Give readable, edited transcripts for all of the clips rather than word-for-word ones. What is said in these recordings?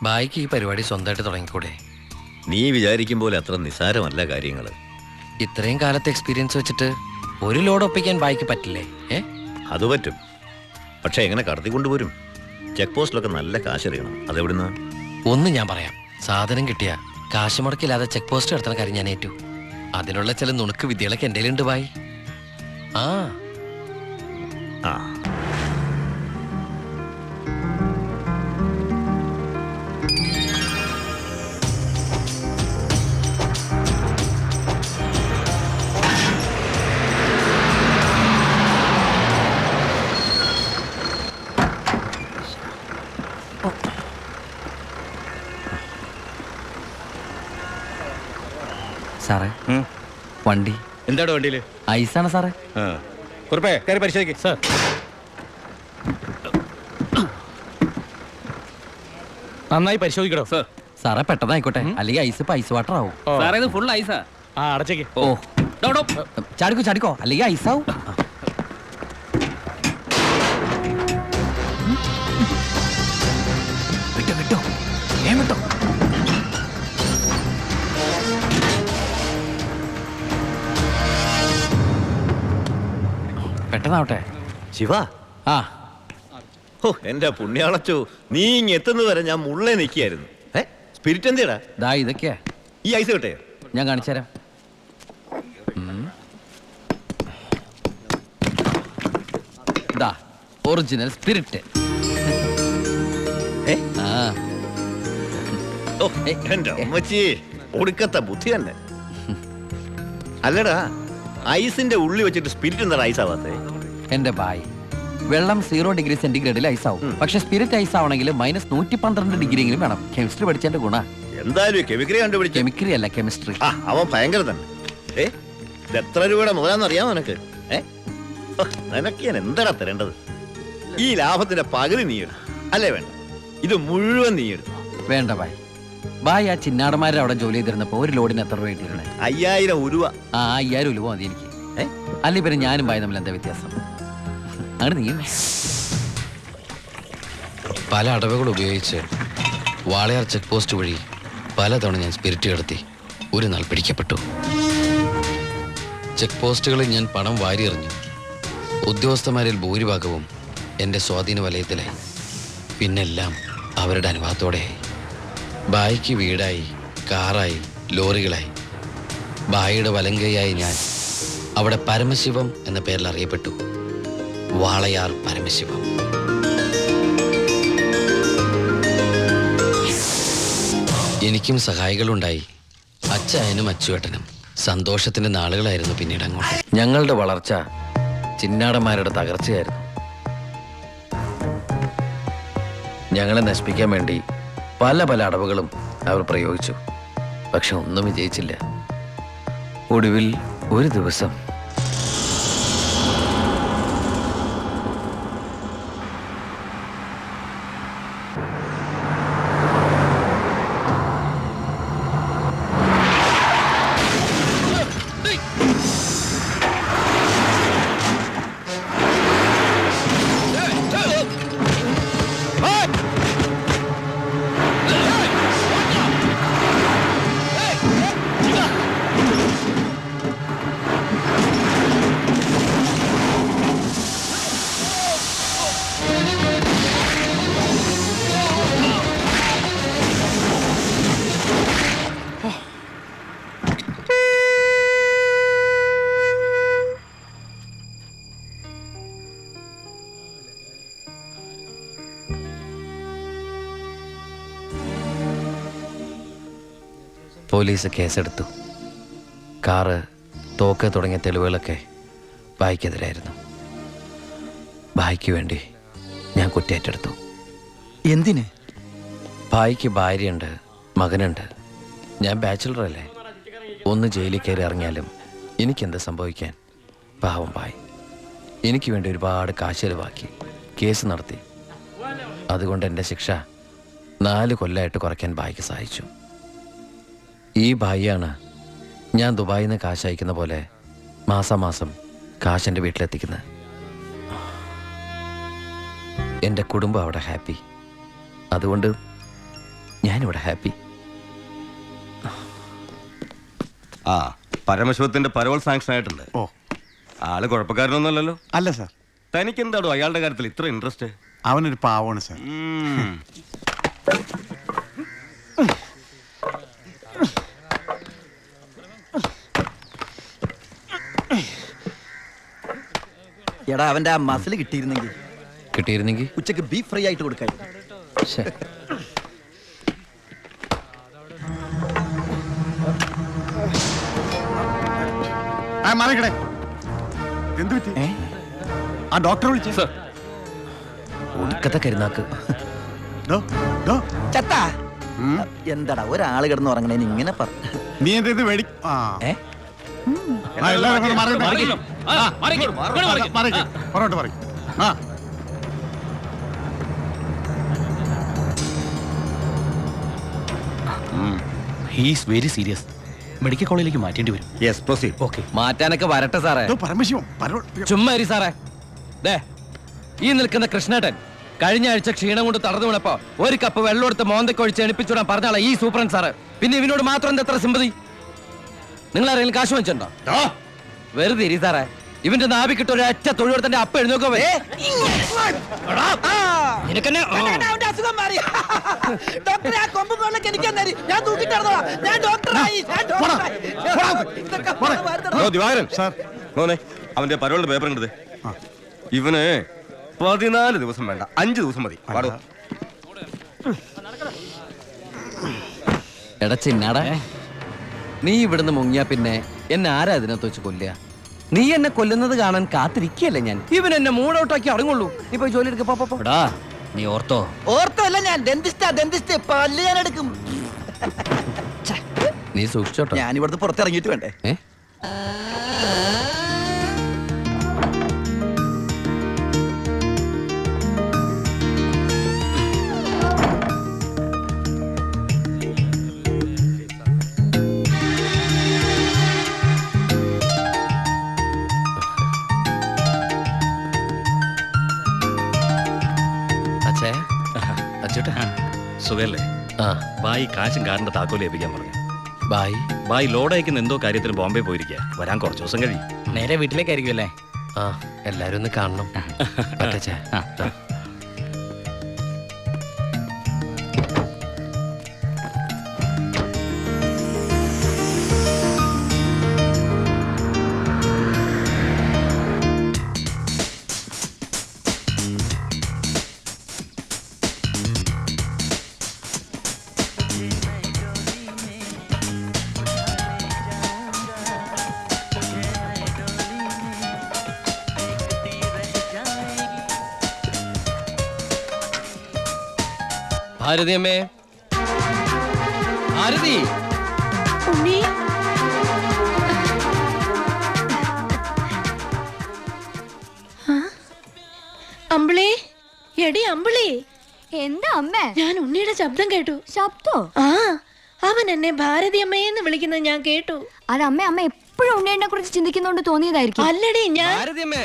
ബായിക്ക് ഈ പരിപാടി സ്വന്തമായിട്ട് തുടങ്ങിക്കൂടെ? നീ വിചാരിക്കും പോലെ അത്ര നിസ്സാരമല്ല കാര്യങ്ങൾ. ഇത്രയും കാലത്തെ എക്സ്പീരിയൻസ് വെച്ചിട്ട് ഒരു ലോഡ് ഒപ്പിക്കാൻ ബായിക്ക് പറ്റില്ലേ? അത് പറ്റും, പക്ഷെ എങ്ങനെ കടത്തിക്കൊണ്ടുപോരും? ചെക്ക് പോസ്റ്റിലൊക്കെ നല്ല കാശറിയണം. അതെവിടുന്ന്? ഒന്ന് ഞാൻ പറയാം, സാധനം കിട്ടിയ കാശ് മുടക്കില്ലാതെ ചെക്ക് പോസ്റ്റ് നടത്തുന്ന കാര്യം ഞാൻ ഏറ്റു. അതിനുള്ള ചില നുണുക്ക് വിദ്യകളൊക്കെ എൻ്റെ ഉണ്ട് ബായി. ആ ആ സാറേ, വണ്ടി എന്താടോ വണ്ടിയിൽ? ഐസാണ് സാറേ. കുറിപ്പേ കയറി പരിശോധിക്കും സാർ. നന്നായി പരിശോധിക്കണോ സാർ? സാറേ പെട്ടെന്നായിക്കോട്ടെ, അല്ലെങ്കിൽ ഐസ് ഇപ്പൊ ഐസ് വാട്ടർ ആവും. സാറേ ഇത് ഫുൾ ഐസാ. ആ അടച്ചേക്ക്. ഓ ചാടിക്കോ ചാടിക്കോ, അല്ലെങ്കിൽ ഐസാവും. വിട്ടോ വിട്ടോ, വിട്ടോ. പെട്ടെന്നാവട്ടെ. ശിവ, ആ ഓ എന്റെ പുണ്യാളച്ചോ, നീ ഇങ്ങെത്തുന്നത് വരെ ഞാൻ മുള്ളേ നിൽക്കുകയായിരുന്നു. സ്പിരിറ്റ് എന്തിയടാ? ദാ ഇതൊക്കെയാ. ഈ ഐസ് കിട്ടേ? ഞാൻ കാണിച്ചുതരാം. ദാ ഒറിജിനൽ സ്പിരിറ്റ്. ആ ഓ എന്റെ അമ്മച്ചി, ഒടുക്കത്തെ ബുദ്ധി തന്നെ. അല്ലടാ, ഐസിന്റെ ഉള്ളി വെച്ചിട്ട് സ്പിരിറ്റ് എന്താ ഐസ് ആവാത്തേ? എന്റെ ബായ്, വെള്ളം 0 ഡിഗ്രി സെന്റിഗ്രേഡിൽ ഐസ് ആവും. പക്ഷെ സ്പിരിറ്റ് ഐസ് ആവണമെങ്കിൽ -112 ഡിഗ്രിയെങ്കിലും വേണം. കെമിസ്ട്രി പഠിച്ചതിന്റെ ഗുണ. എന്തായാലും കെമിക്കറി കണ്ടുപിടിച്ച. കെമിക്കറി അല്ല, കെമിസ്ട്രി. അവൻ ഭയങ്കര തന്നെ. ഇത് എത്ര രൂപയുടെ മുതലാന്ന് അറിയാമോ നിനക്ക്? നിനക്ക് ഞാൻ എന്താടാ തരേണ്ടത്? ഈ ലാഭത്തിന്റെ പകുതി നീ എടുത്തു അല്ലേ? വേണ്ട, ഇത് മുഴുവൻ നീ എടുത്തു. വേണ്ട ബായ്. ബായ്, ആ ചിന്നാടന്മാരെ അവിടെ ജോലി ചെയ്തിരുന്നപ്പോ ഒരു ലോഡിന് എത്ര രൂപ കിട്ടിയിരുന്നത്? 5000 രൂപ. ആ 5000 രൂപ മതി എനിക്ക്. അല്ലെ പിന്നെ ഞാനും ബായ് തമ്മിൽ എന്താ വ്യത്യാസം? അങ്ങനെ നീ പല അടവുകൾ ഉപയോഗിച്ച് വാളയാർ ചെക്ക് പോസ്റ്റ് വഴി പലതവണ ഞാൻ സ്പിരിറ്റ് കടത്തി. ഒരു നാൾ പിടിക്കപ്പെട്ടു. ചെക്ക് പോസ്റ്റുകളിൽ ഞാൻ പണം വാരിയെറിഞ്ഞു. ഉദ്യോഗസ്ഥന്മാരിൽ ഭൂരിഭാഗവും എൻ്റെ സ്വാധീന വലയത്തിലായി. പിന്നെല്ലാം അവരുടെ അനുവാദത്തോടെയായി. ബായിക്ക് വീടായി, കാറായി, ലോറികളായി. ബായിയുടെ വലങ്കയായി ഞാൻ അവിടെ പരമശിവം എന്ന പേരിൽ അറിയപ്പെട്ടു. വാളയാർ പരമശിവം. എനിക്കും സഹായികളുണ്ടായി. അച്ചായനും അച്ചുവേട്ടനും. സന്തോഷത്തിന്റെ നാളുകളായിരുന്നു പിന്നീട് അങ്ങോട്ട്. ഞങ്ങളുടെ വളർച്ച ചിന്നാടന്മാരുടെ തകർച്ചയായിരുന്നു. ഞങ്ങളെ നശിപ്പിക്കാൻ വേണ്ടി പല പല അടവുകളും അവർ പ്രയോഗിച്ചു. പക്ഷെ ഒന്നും വിജയിച്ചില്ല. ഒടുവിൽ ഒരു ദിവസം പോലീസ് കേസെടുത്തു. കാറ്, തോക്ക് തുടങ്ങിയ തെളിവുകളൊക്കെ ബായിക്കെതിരായിരുന്നു. ബായിക്ക് വേണ്ടി ഞാൻ കുറ്റേറ്റെടുത്തു. എന്തിന്? ബായിക്ക് ഭാര്യയുണ്ട്, മകനുണ്ട്. ഞാൻ ബാച്ചിലറല്ലേ. ഒന്ന് ജയിലിൽ കയറി ഇറങ്ങിയാലും എനിക്കെന്ത് സംഭവിക്കാൻ? പാവം ബായ് എനിക്ക് വേണ്ടി ഒരുപാട് കാശ് ചെലവാക്കി കേസ് നടത്തി. അതുകൊണ്ട് എൻ്റെ ശിക്ഷ 4 കൊല്ലമായിട്ട് കുറയ്ക്കാൻ ബായിക്ക് സഹായിച്ചു. ഈ ബായിയാണ് ഞാൻ ദുബായിൽ നിന്ന് കാശ് അയക്കുന്ന പോലെ മാസാമാസം കാശ് എൻ്റെ വീട്ടിലെത്തിക്കുന്നത്. എൻ്റെ കുടുംബം അവിടെ ഹാപ്പി. അതുകൊണ്ട് ഞാനിവിടെ ഹാപ്പി. ആ പരമശിവത്തിന്റെ പരോൾ സാങ്ഷൻ ആയിട്ടുണ്ട്. ഓ ആള് കുഴപ്പക്കാരനൊന്നുമല്ലല്ലോ. അല്ല സാർ, തനിക്ക് എന്താണോ അയാളുടെ കാര്യത്തിൽ ഇത്ര ഇൻട്രസ്റ്റ്? അവനൊരു പാവമാണ് സാർ. എടാ അവന്റെ ആ മസിൽ കിട്ടിയിരുന്നെങ്കിൽ ഉച്ചക്ക് ബീഫ് ഫ്രൈ ആയിട്ട് കൊടുക്കാൻ. ശ്ശെ. മാറിക്കടേ. എന്ത് പറ്റി? ആ ഡോക്ടറെ വിളിച്ചേ. സർ ഒടുക്കത്തെ കരുനാക്ക്. ചത്താ എന്താടാ ഒരാള് കിടന്ന് ഉറങ്ങണേന് ഇങ്ങനെ പറ. നീ എന്താ ഇത് മേടി? ആ ഏ? ആ, എല്ലാവരും അങ്ങോട്ട് മാറിക്കട്ടെ. മാറിക്കോ. ആ, മാറിക്കോ. ഇങ്ങോട്ട് മാറിക്കോ. മാറിക്ക്. പുറകോട്ട് മാറിക്ക്. ആ ഹീസ് വെരി സീരിയസ്. മെഡിക്കൽ കോളേജിലേക്ക് മാറ്റേണ്ടി വരും. Yes proceed. ഓക്കെ. മാറ്റാനൊക്കെ വരട്ടെ സാറേ. ഇതോ പരമശിവം പരോൾ. ചുമ്മാ ഇരി സാറേ. ദേ ഈ നിൽക്കുന്ന കൃഷ്ണേട്ടൻ കഴിഞ്ഞ ആഴ്ച ക്ഷീണം കൊണ്ട് തളർന്നു വീണപ്പോ ഒരു കപ്പ് വെള്ളം എടുത്ത് മോന്തക്കൊഴിച്ച് എണിപ്പിച്ചുവിടാൻ പറഞ്ഞാളാ ഈ സൂപ്രണ്ട് സാറ്. പിന്നെ ഇവനോട് മാത്രം എന്താ എത്ര സിമ്പതി? നിങ്ങൾ ആരെങ്കിലും കാശ് വെച്ചിട്ടുണ്ടോ? വെറുതെ ഇരി സാറേ. ഇവന്റെ നാവിക്കിട്ട് ഒരു അറ്റ തൊഴിലെടുത്തന്റെ അപ്പ എഴുന്നോക്കോ. ദിവാകരൻ സാർ. മോനെ അവന്റെ പരോളിന്റെ പേപ്പർ കണ്ടത്. ഇവന് 14 ദിവസം വേണ്ട, 5 ദിവസം മതി. പാടോ. എടാ ചിന്നാടാ, നീ ഇവിടുന്ന് മുങ്ങിയാ പിന്നെ എന്നെ ആരാ അതിനകത്ത് വെച്ച് കൊല്ലുക? നീ എന്നെ കൊല്ലുന്നത് കാണാൻ കാത്തിരിക്കല്ലേ ഞാൻ. ഇവൻ എന്നെ മൂടൗട്ടാക്കി അടങ്ങുള്ളൂ. നീ പോയി ജോലി എടുക്ക. പോടാ. നീ ഓർത്തോ? ഓർത്തല്ല ഞാൻ ഡെന്റിസ്റ്റ് പല്ല് ഞാൻ എടുക്കും. നീ സൂക്ഷിച്ചോട്ടോ. ഞാൻ ഇവിടുന്ന് പുറത്തിറങ്ങിയിട്ട് വേണ്ടേ? ഏ സുഖല്ലേ? ആ ബായി കാശും കാറിന്റെ താക്കോല് ഏൽപ്പിക്കാൻ പറഞ്ഞു. ബായ്. ബായി ലോഡ് അയക്കുന്ന എന്തോ കാര്യത്തിന് ബോംബെ പോയിരിക്കുക. വരാൻ കുറച്ച് ദിവസം കഴിയും. നേരെ വീട്ടിലേക്കായിരിക്കും അല്ലേ? ആ എല്ലാരും ഒന്ന് കാണണം. പറ്റച്ചേ. ഭാരതി അമ്മേ, ഭാരതി. ഉണ്ണി, അമ്പിളി, എടി അമ്പിളി. എന്താ അമ്മേ? ഞാൻ ഉണ്ണിയുടെ ശബ്ദം കേട്ടു. ശബ്ദോ? ആ, അവൻ എന്നെ ഭാരതി അമ്മയെന്ന് വിളിക്കുന്നത് ഞാൻ കേട്ടു. അത് അമ്മ എപ്പോഴും ഉണ്ണിയെ കുറിച്ച് ചിന്തിക്കുന്നോണ്ട് തോന്നിയതായിരിക്കും. അല്ലടി ഞാൻ. ഭാരതി അമ്മേ.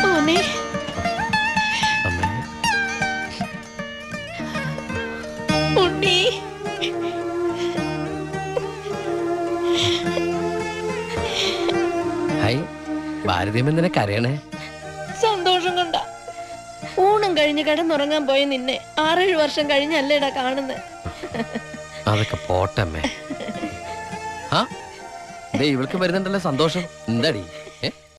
മോനെ, അമ്മേ. ഉണ്ണി. ഹായ്. ഭാരതി അമ്മ എന്തിനാ കരയണേ? സന്തോഷം കൊണ്ട. ഊണും കഴിഞ്ഞ് കിടന്നുറങ്ങാൻ പോയ നിന്നെ 6-7 വർഷം കഴിഞ്ഞല്ലേടാ കാണുന്നത്. അതൊക്കെ പോട്ടമ്മേ. ആ ദേ ഇവൾക്ക് വരുന്നുണ്ടല്ലോ സന്തോഷം. എന്താടി?